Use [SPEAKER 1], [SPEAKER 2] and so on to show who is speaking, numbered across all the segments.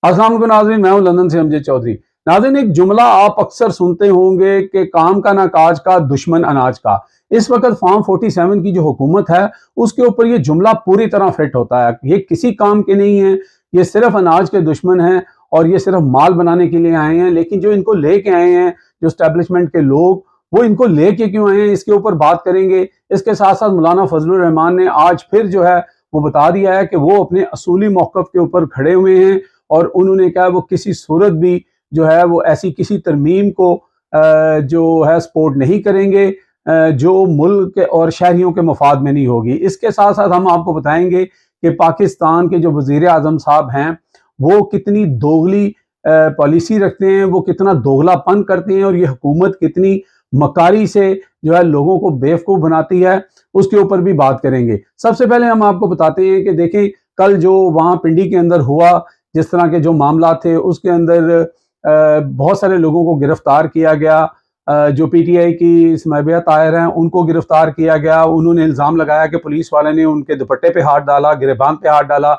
[SPEAKER 1] अस्सलाम वालेकुम नाज़रीन, मैं हूं लंदन से अमजद चौधरी। नाज़रीन, एक जुमला आप अक्सर सुनते होंगे कि काम का ना काज का, दुश्मन अनाज का। इस वक्त फॉर्म 47 की जो हुकूमत है उसके ऊपर ये जुमला पूरी तरह फिट होता है। ये किसी काम के नहीं है, ये सिर्फ अनाज के दुश्मन हैं और ये सिर्फ माल बनाने के लिए आए हैं। लेकिन जो इनको लेके आए हैं, जो एस्टेब्लिशमेंट के लोग, वो इनको लेके क्यों आए हैं, इसके ऊपर बात करेंगे। इसके साथ साथ मौलाना फजलुर रहमान ने आज फिर जो है वो बता दिया है कि वो अपने असूली मौक़िफ़ के ऊपर खड़े हुए हैं और उन्होंने कहा वो किसी सूरत भी जो है वो ऐसी किसी तरमीम को जो है सपोर्ट नहीं करेंगे जो मुल्क और शहरियों के मफाद में नहीं होगी। इसके साथ साथ हम आपको बताएंगे कि पाकिस्तान के जो वज़ीर आज़म साहब हैं वो कितनी दोगली पॉलिसी रखते हैं, वो कितना दोगलापन करते हैं और ये हुकूमत कितनी मकारी से जो है लोगों को बेवकूफ़ बनाती है, उसके ऊपर भी बात करेंगे। सबसे पहले हम आपको बताते हैं कि देखें, कल जो वहाँ पिंडी के अंदर हुआ, जिस तरह के जो मामला थे उसके अंदर बहुत सारे लोगों को गिरफ्तार किया गया। जो पीटीआई की स्मैबिया ताहिर हैं उनको गिरफ्तार किया गया। उन्होंने इल्ज़ाम लगाया कि पुलिस वाले ने उनके दुपट्टे पे हाथ डाला, गिरेबान पे हाथ डाला।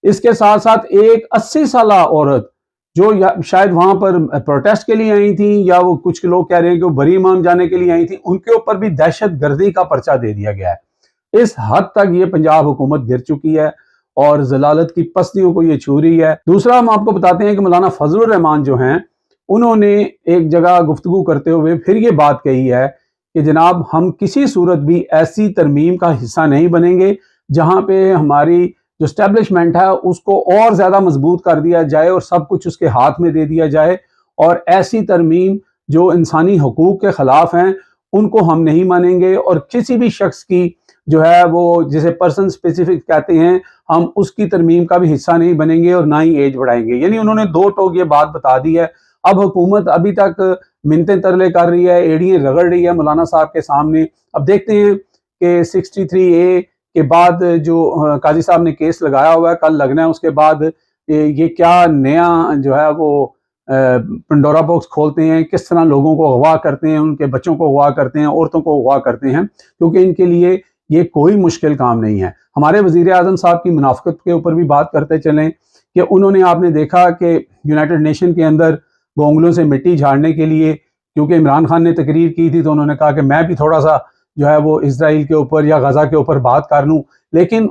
[SPEAKER 1] इसके साथ साथ एक 80 साला औरत जो शायद वहां पर प्रोटेस्ट के लिए आई थी, या वो कुछ लोग कह रहे हैं कि वो बरी इमाम जाने के लिए आई थी, उनके ऊपर भी दहशत गर्दी का पर्चा दे दिया गया है। इस हद तक ये पंजाब हुकूमत गिर चुकी है और जलालत की पस्तियों को ये छू रही है। दूसरा हम आपको बताते हैं कि मौलाना फजलुर रहमान जो हैं उन्होंने एक जगह गुफ्तगू करते हुए फिर ये बात कही है कि जनाब, हम किसी सूरत भी ऐसी तरमीम का हिस्सा नहीं बनेंगे जहां पे हमारी जो स्टैब्लिशमेंट है उसको और ज़्यादा मजबूत कर दिया जाए और सब कुछ उसके हाथ में दे दिया जाए। और ऐसी तरमीम जो इंसानी हकूक़ के ख़िलाफ़ हैं उनको हम नहीं मानेंगे और किसी भी शख्स की जो है वो जिसे पर्सन स्पेसिफिक कहते हैं, हम उसकी तरमीम का भी हिस्सा नहीं बनेंगे और ना ही एज बढ़ाएंगे। यानी उन्होंने दो टोक ये बात बता दी है। अब हुकूमत अभी तक मिन्नतें तरले कर रही है, एड़ियाँ रगड़ रही है मौलाना साहब के सामने। अब देखते हैं कि 63A के बाद जो काजी साहब ने केस लगाया हुआ है, कल लगना है, उसके बाद ये क्या नया जो है वो पंडोरा बॉक्स खोलते हैं, किस तरह लोगों को अगवा करते हैं, उनके बच्चों को अगवा करते हैं, औरतों को अगवा करते हैं, क्योंकि इनके लिए ये कोई मुश्किल काम नहीं है। हमारे वज़ीर आज़म साहब की मुनाफ़िक़त के ऊपर भी बात करते चलें कि उन्होंने, आपने देखा कि यूनाइटेड नेशन के अंदर गोंगलों से मिट्टी झाड़ने के लिए, क्योंकि इमरान खान ने तकरीर की थी तो उन्होंने कहा कि मैं भी थोड़ा सा जो है वो इजराइल के ऊपर या गजा के ऊपर बात कर लूँ। लेकिन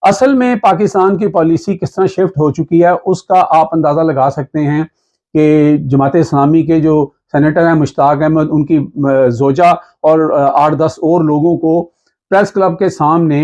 [SPEAKER 1] असल में पाकिस्तान की पॉलिसी किस तरह शिफ्ट हो चुकी है उसका आप अंदाज़ा लगा सकते हैं कि जमात इस्लामी के जो सेनेटर हैं मुश्ताक अहमद, उनकी जोजा और 8-10 और लोगों को प्रेस क्लब के सामने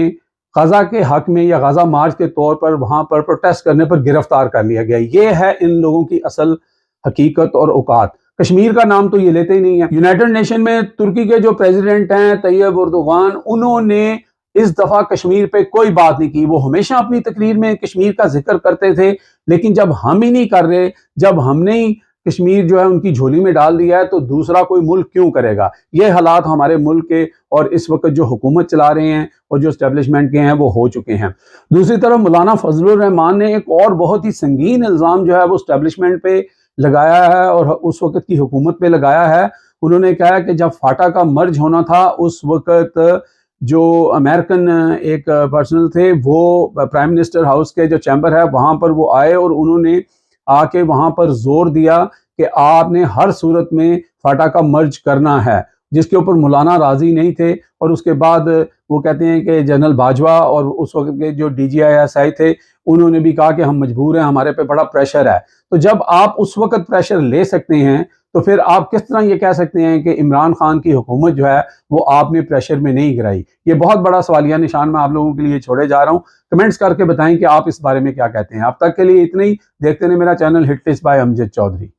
[SPEAKER 1] गजा के हक में या गजा मार्च के तौर पर वहाँ पर प्रोटेस्ट करने पर गिरफ्तार कर लिया गया। ये है इन लोगों की असल हकीकत और औकात। कश्मीर का नाम तो ये लेते ही नहीं है। यूनाइटेड नेशन में तुर्की के जो प्रेसिडेंट हैं तैयब एर्दोगान, उन्होंने इस दफा कश्मीर पे कोई बात नहीं की। वो हमेशा अपनी तकरीर में कश्मीर का जिक्र करते थे, लेकिन जब हम ही नहीं कर रहे, जब हमने ही कश्मीर जो है उनकी झोली में डाल दिया है, तो दूसरा कोई मुल्क क्यों करेगा। ये हालात हमारे मुल्क के और इस वक्त जो हुकूमत चला रहे हैं और जो एस्टेब्लिशमेंट के हैं वो हो चुके हैं। दूसरी तरफ मौलाना फजलुर रहमान ने एक और बहुत ही संगीन इल्ज़ाम जो है वो एस्टेब्लिशमेंट पे लगाया है और उस वक्त की हुकूमत पे लगाया है। उन्होंने कहा कि जब फाटा का मर्ज होना था उस वक्त जो अमेरिकन एक पर्सनल थे वो प्राइम मिनिस्टर हाउस के जो चैम्बर है वहाँ पर वो आए और उन्होंने आके वहाँ पर जोर दिया कि आपने हर सूरत में फाटा का मर्ज करना है, जिसके ऊपर मौलाना राजी नहीं थे। और उसके बाद वो कहते हैं कि जनरल बाजवा और उस वक्त के जो DGISI थे उन्होंने भी कहा कि हम मजबूर हैं, हमारे पे बड़ा प्रेशर है। तो जब आप उस वक्त प्रेशर ले सकते हैं तो फिर आप किस तरह ये कह सकते हैं कि इमरान खान की हुकूमत जो है वो आपने प्रेशर में नहीं गिराई। ये बहुत बड़ा सवालिया निशान मैं आप लोगों के लिए छोड़े जा रहा हूँ। कमेंट्स करके बताएं कि आप इस बारे में क्या कहते हैं। अब तक के लिए इतना ही। देखते रहिए मेरा channel hit list by Amjad Chaudhary.